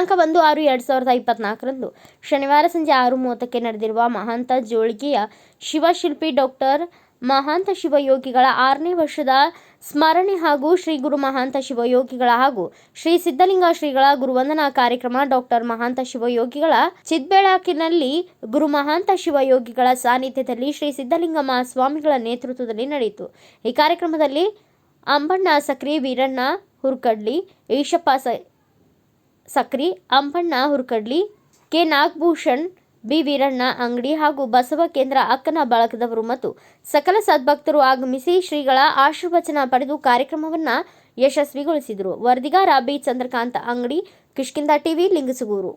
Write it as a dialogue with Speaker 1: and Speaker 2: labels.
Speaker 1: ದಿನಾಂಕ 1/6/2024ರಂದು ಶನಿವಾರ ಸಂಜೆ 6:30ಕ್ಕೆ ನಡೆದಿರುವ ಮಹಾಂತ ಜೋಳಿಗೆಯ ಶಿವಶಿಲ್ಪಿ ಡಾಕ್ಟರ್ ಮಹಾಂತ ಶಿವಯೋಗಿಗಳ 6ನೇ ವರ್ಷದ ಸ್ಮರಣೆ ಹಾಗೂ ಶ್ರೀ ಗುರು ಮಹಾಂತ ಶಿವಯೋಗಿಗಳ ಹಾಗೂ ಶ್ರೀ ಸಿದ್ಧಲಿಂಗ ಶ್ರೀಗಳ ಗುರುವಂದನಾ ಕಾರ್ಯಕ್ರಮ ಡಾಕ್ಟರ್ ಮಹಾಂತ ಶಿವಯೋಗಿಗಳ ಚಿದ್ಬೆಳಕಿನಲ್ಲಿ ಗುರು ಮಹಾಂತ ಶಿವಯೋಗಿಗಳ ಸಾನ್ನಿಧ್ಯದಲ್ಲಿ ಶ್ರೀ ಸಿದ್ಧಲಿಂಗ ಮಹಾಸ್ವಾಮಿಗಳ ನೇತೃತ್ವದಲ್ಲಿ ನಡೆಯಿತು. ಈ ಕಾರ್ಯಕ್ರಮದಲ್ಲಿ ಅಂಬಣ್ಣ ಸಕ್ರಿ, ವೀರಣ್ಣ ಹುರ್ಕಡ್ಲಿ, ಈಶಪ್ಪ ಸಕ್ರಿ, ಅಂಬಣ್ಣ ಹುರ್ಕಡ್ಲಿ, ಕೆ ನಾಗಭೂಷಣ್, ಬಿ ವೀರಣ್ಣ ಅಂಗಡಿ ಹಾಗೂ ಬಸವ ಕೇಂದ್ರ ಅಕ್ಕನ ಬಳಗದವರು ಮತ್ತು ಸಕಲ ಸದ್ಭಕ್ತರು ಆಗಮಿಸಿ ಶ್ರೀಗಳ ಆಶೀರ್ವಚನ ಪಡೆದು ಕಾರ್ಯಕ್ರಮವನ್ನು ಯಶಸ್ವಿಗೊಳಿಸಿದರು. ವರದಿಗಾರ ಬಿ ಚಂದ್ರಕಾಂತ ಅಂಗಡಿ, ಕಿಷ್ಕಿಂಧ ಟಿವಿ, ಲಿಂಗಸಗೂರು.